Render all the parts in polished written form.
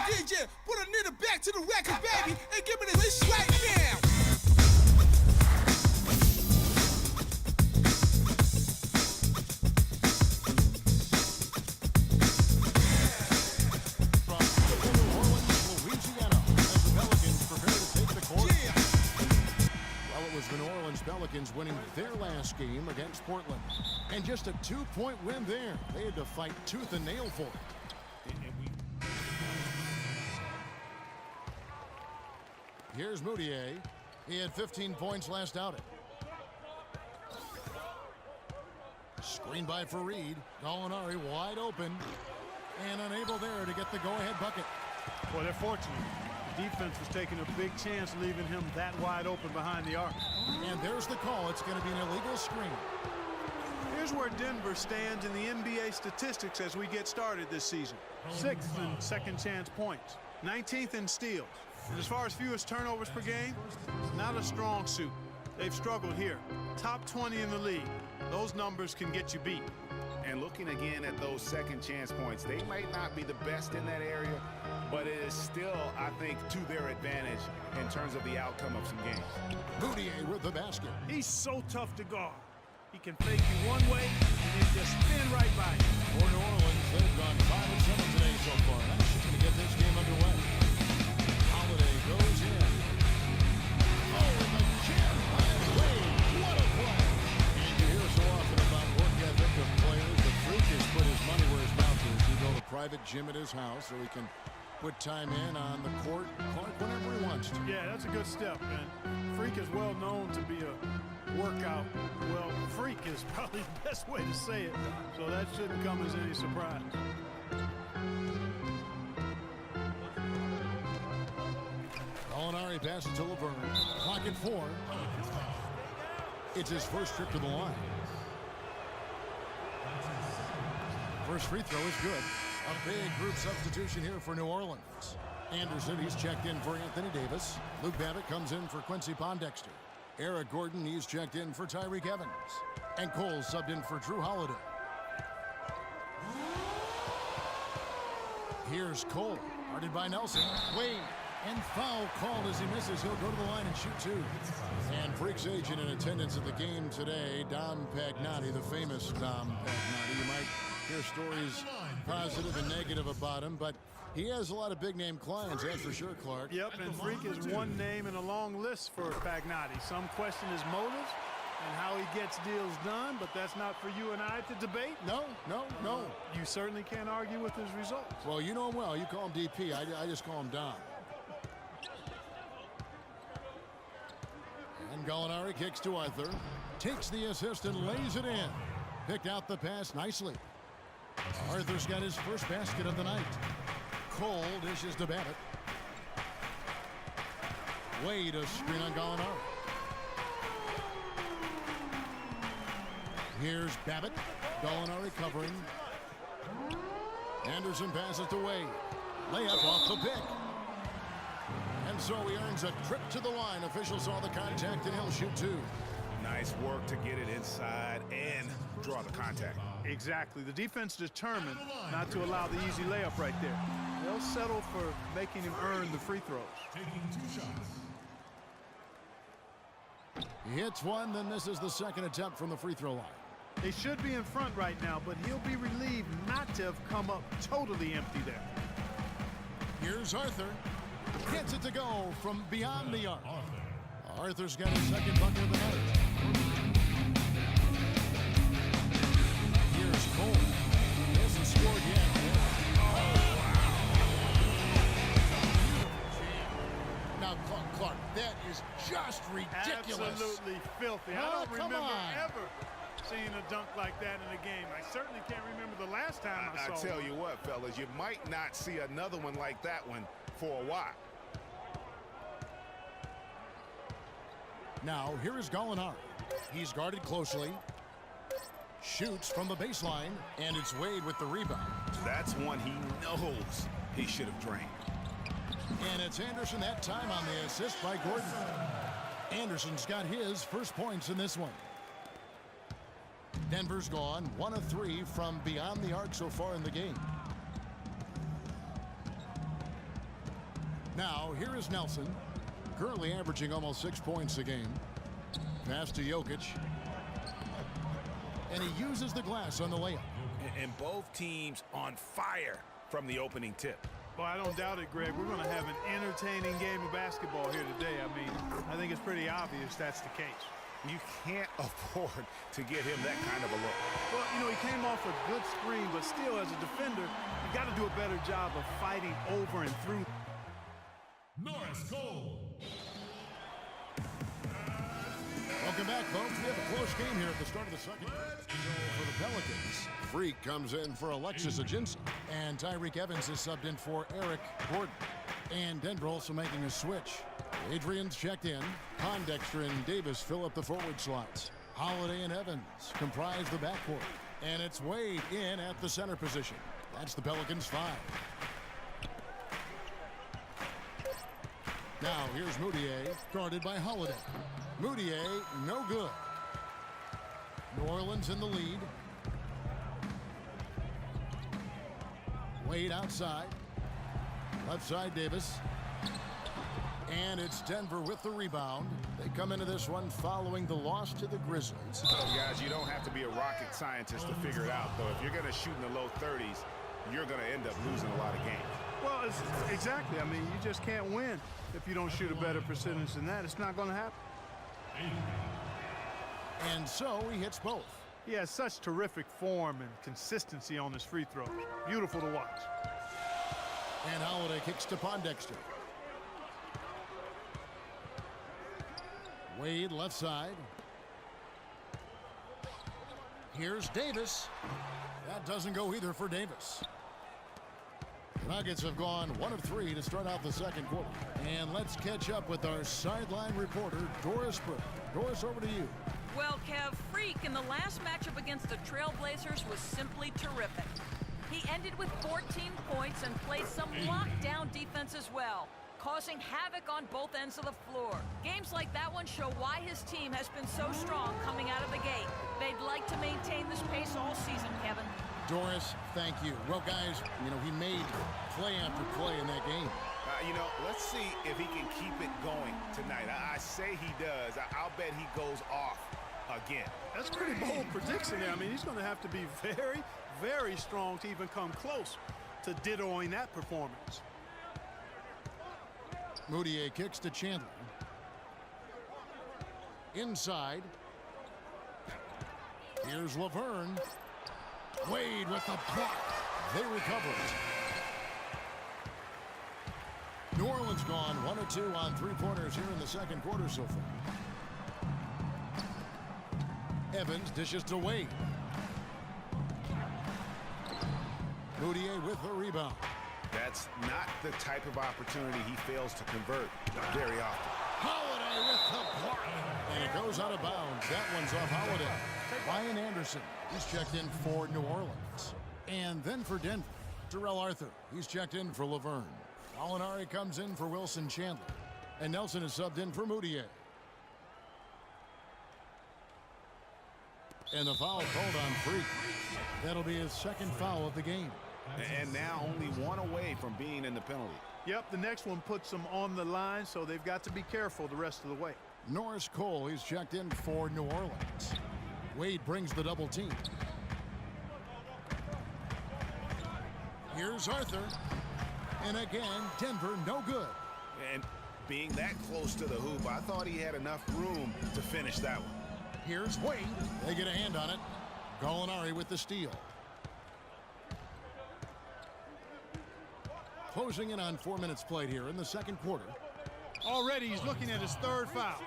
DJ, put a nigga back to the record, baby, and give me this right now. The New Orleans Pelicans winning their last game against Portland. And just a 2-point win there. They had to fight tooth and nail for it. Here's Moutier. He had 15 points last outing. Screen by Fareed. Gallinari wide open. And unable there to get the go-ahead bucket. Well, they're fortunate. Defense was taking a big chance leaving him that wide open behind the arc. And there's the call. It's going to be an illegal screen. Here's where Denver stands in the NBA statistics as we get started this season. 6th in second chance points, 19th in steals. And as far as fewest turnovers per game, not a strong suit. They've struggled here. Top 20 in the league. Those numbers can get you beat. And looking again at those second chance points, they might not be the best in that area, but it is still, I think, to their advantage in terms of the outcome of some games. Moutier with the basket. He's so tough to guard. He can fake you one way and then just spin right by you. For New Orleans, they've gone 5-7 today so far. That's going to get this game underway. Holiday goes in. Oh, and the jam by Wade. What a play. And you hear so often about work ethic of players. The Freak has put his money where his mouth is. He built a private gym at his house so he can put time in on the court, Clark, whenever he wants to. Yeah, that's a good step, man. Freak is well known to be a workout. Well, freak is probably the best way to say it, so that shouldn't come as any surprise. Gallinari passes to Laverne. Clock at 4. It's his first trip to the line. First free throw is good. A big group substitution here for New Orleans. Anderson, he's checked in for Anthony Davis. Luke Babbitt comes in for Quincy Pondexter. Eric Gordon, he's checked in for Tyreek Evans. And Cole subbed in for Drew Holiday. Here's Cole, guarded by Nelson. Wade, and foul called as he misses. He'll go to the line and shoot 2. And Freak's agent in attendance at the game today, Dom Pagnotti, the famous Dom Pagnotti. You might hear stories positive and negative about him, but he has a lot of big-name clients, that's for sure, Clark. Yep, and Freak is one name in a long list for Pagnotti. Some question his motives and how he gets deals done, but that's not for you and I to debate. No. You certainly can't argue with his results. Well, you know him well. You call him DP. I just call him Dom. And Gallinari kicks to Arthur. Takes the assist and lays it in. Picked out the pass nicely. Arthur's got his first basket of the night. Cole dishes to Babbitt. Wade a screen on Gallinari. Here's Babbitt. Gallinari covering. Anderson passes to Wade. Layup off the pick. And so he earns a trip to the line. Officials saw the contact and he'll shoot 2. Nice work to get it inside and draw the contact. Exactly. The defense determined not to allow the easy layup right there. They'll settle for making him earn the free throws. Taking 2 shots. He hits one, then this is the second attempt from the free throw line. They should be in front right now, but he'll be relieved not to have come up totally empty there. Here's Arthur. Gets it to go from beyond the arc. Arthur's got his second bucket of the night. Here's Cole. He hasn't scored yet. Now, Clark, that is just ridiculous. Absolutely filthy. I don't remember ever seeing a dunk like that in a game. I certainly can't remember the last time I saw I tell you what, fellas, you might not see another one like that one for a while. Now, here is Gallinari. He's guarded closely. Shoots from the baseline, and it's Wade with the rebound. That's one he knows he should have drained. And it's Anderson that time on the assist by Gordon. Anderson's got his first points in this one. Denver's gone 1 of 3 from beyond the arc so far in the game. Now, here is Nelson, currently averaging almost 6 points a game. Pass to Jokic. And he uses the glass on the layup. And both teams on fire from the opening tip. Well, I don't doubt it, Greg. We're going to have an entertaining game of basketball here today. I mean, I think it's pretty obvious that's the case. You can't afford to give him that kind of a look. Well, you know, he came off a good screen, but still, as a defender, you got to do a better job of fighting over and through. Norris Cole. Welcome back, folks. We have a close game here at the start of the second. For the Pelicans, Freak comes in for Alexis Ajinci, and Tyreek Evans is subbed in for Eric Gordon. And Denver also making a switch. Adrian's checked in. Pondexter and Davis fill up the forward slots. Holiday and Evans comprise the backcourt. And it's Wade in at the center position. That's the Pelicans' 5. Now here's Moutier, guarded by Holiday. Moutier, no good. New Orleans in the lead. Wade outside. Left side, Davis. And it's Denver with the rebound. They come into this one following the loss to the Grizzlies. So, guys, you don't have to be a rocket scientist to figure it out, though. If you're going to shoot in the low 30s, you're going to end up losing a lot of games. Well, exactly. I mean, you just can't win if you don't shoot a better percentage than that. It's not going to happen. And so he hits both. He has such terrific form and consistency on his free throws. Beautiful to watch. And Holiday kicks to Pondexter. Wade left side. Here's Davis. That doesn't go either for Davis. The Nuggets have gone 1 of 3 to start out the second quarter. And let's catch up with our sideline reporter, Doris Burke. Doris, over to you. Well, Kev, Freak in the last matchup against the Trailblazers was simply terrific. He ended with 14 points and played some lockdown defense as well, causing havoc on both ends of the floor. Games like that one show why his team has been so strong coming out of the gate. They'd like to maintain this pace all season, Kevin. Doris, thank you. Well, guys, you know, he made play after play in that game. You know, let's see if he can keep it going tonight. I say he does. I'll bet he goes off again. That's a pretty bold prediction there. I mean, he's going to have to be very, very strong to even come close to dittoing that performance. Moutier kicks to Chandler. Inside. Here's Laverne. Wade with the block. They recover it. New Orleans gone 1 of 2 on 3-pointers here in the second quarter so far. Evans dishes to Wade. Moutier with the rebound. That's not the type of opportunity he fails to convert very often. Holiday with the block. And it goes out of bounds. That one's off Holiday. Ryan Anderson, he's checked in for New Orleans. And then for Denver, Terrell Arthur, he's checked in for Laverne. Molinari comes in for Wilson Chandler. And Nelson is subbed in for Moutier. And the foul called on Freak. That'll be his second foul of the game. And now only 1 away from being in the penalty. Yep, the next one puts them on the line, so they've got to be careful the rest of the way. Norris Cole, he's checked in for New Orleans. Wade brings the double team. Here's Arthur. And again, Denver no good. And being that close to the hoop, I thought he had enough room to finish that one. Here's Wade. They get a hand on it. Gallinari with the steal. Closing in on 4 minutes played here in the second quarter. Already he's looking at his third foul.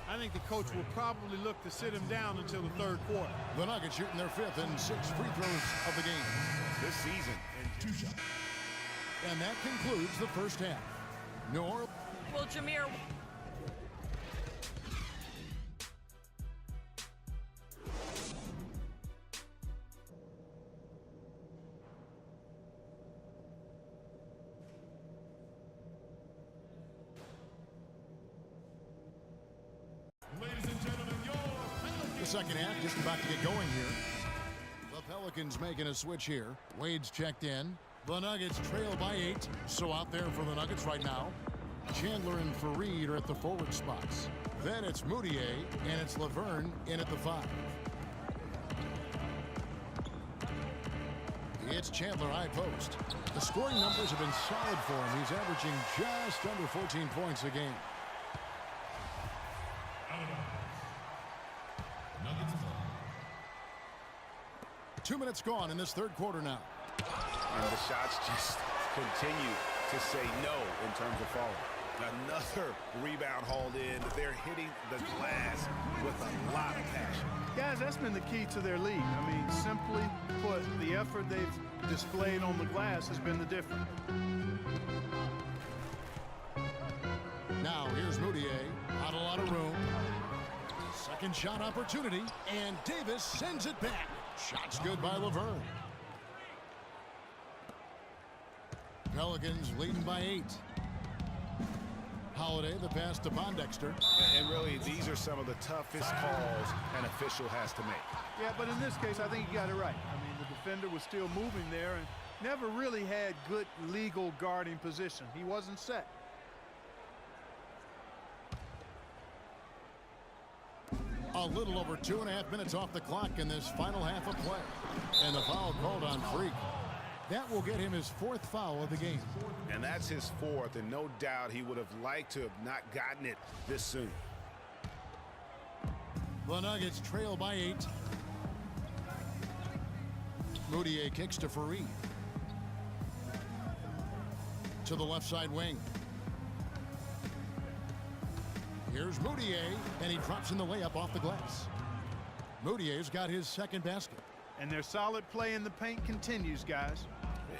I think the coach will probably look to sit him down until the third quarter. The Nuggets shooting their 5th and 6th free throws of the game this season. And 2 shots. And that concludes the first half. New Orleans. Well, Jameer, Ladies and gentlemen, your The second half just about to get going here. The Pelicans making a switch here. Wade's checked in. The Nuggets trail by 8. So out there for the Nuggets right now, Chandler and Fareed are at the forward spots. Then it's Moutier and it's Laverne in at the 5. It's Chandler high post. The scoring numbers have been solid for him. He's averaging just under 14 points a game. 2 minutes gone in this third quarter now. And the shots just continue to say no in terms of falling. Another rebound hauled in. They're hitting the glass with a lot of passion. Guys, that's been the key to their lead. I mean, simply put, the effort they've displayed on the glass has been the difference. Now here's Moutier. Not a lot of room. Second shot opportunity, and Davis sends it back. Shot's good by Laverne. Pelicans leading by 8. Holiday, the pass to Pondexter. And really, these are some of the toughest calls an official has to make. Yeah, but in this case, I think he got it right. I mean, the defender was still moving there and never really had good legal guarding position. He wasn't set. A little over 2.5 minutes off the clock in this final half of play. And the foul called on Freak. That will get him his 4th foul of the game. And that's his 4th, and no doubt he would have liked to have not gotten it this soon. The Nuggets trail by 8. Moutier kicks to Fareed. To the left side wing. Here's Moutier, and he drops in the layup off the glass. Moutier's got his 2nd basket. And their solid play in the paint continues, guys.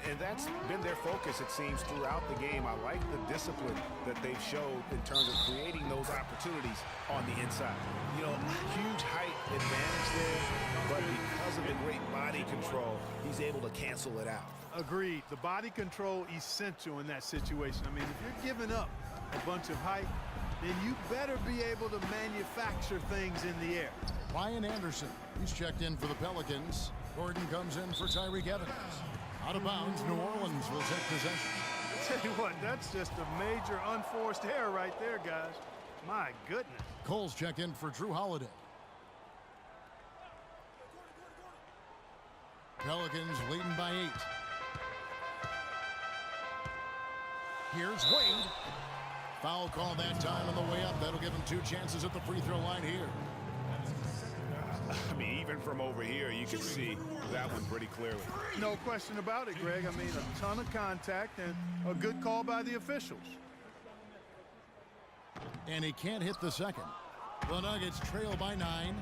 And that's been their focus, it seems, throughout the game. I like the discipline that they've showed in terms of creating those opportunities on the inside. You know, huge height advantage there, but because of the great body control, he's able to cancel it out. Agreed. The body control essential in that situation. I mean, if you're giving up a bunch of height, then you better be able to manufacture things in the air. Ryan Anderson, he's checked in for the Pelicans. Gordon comes in for Tyreek Evans. Out of bounds, New Orleans will take possession. Tell you what, that's just a major unforced error right there, guys. My goodness. Cole's checked in for Drew Holiday. Pelicans leading by 8. Here's Wade. Foul call that time on the way up. That'll give him 2 chances at the free throw line here. I mean, even from over here, you can see that one pretty clearly. No question about it, Greg. I mean, a ton of contact and a good call by the officials. And he can't hit the second. The Nuggets trail by 9.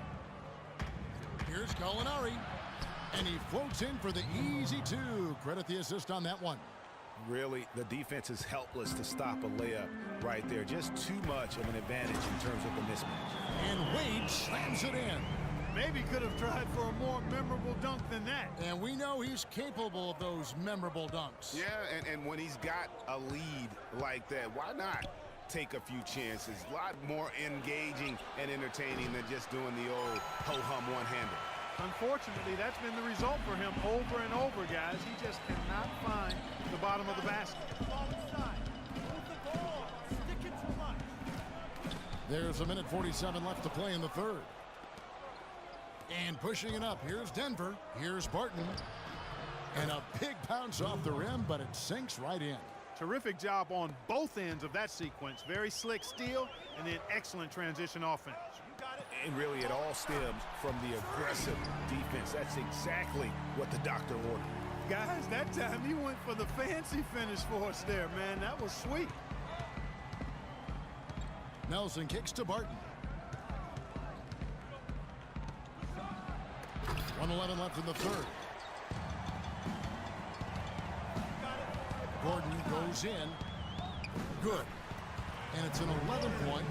Here's Gallinari. And he floats in for the easy 2. Credit the assist on that one. Really, the defense is helpless to stop a layup right there. Just too much of an advantage in terms of the mismatch. And Wade slams it in. Maybe could have tried for a more memorable dunk than that. And we know he's capable of those memorable dunks. Yeah, and when he's got a lead like that, why not take a few chances? A lot more engaging and entertaining than just doing the old ho-hum one-hander. Unfortunately, that's been the result for him over and over, guys. He just cannot find the bottom of the basket. There's 1:47 left to play in the third. And pushing it up, here's Denver. Here's Barton. And a big bounce off the rim, but it sinks right in. Terrific job on both ends of that sequence. Very slick steal, and then excellent transition offense. And really, it all stems from the aggressive defense. That's exactly what the doctor ordered. Guys, that time he went for the fancy finish for us there, man. That was sweet. Nelson kicks to Barton. 1:11 left in the third. Gordon goes in. Good. And it's an 11-point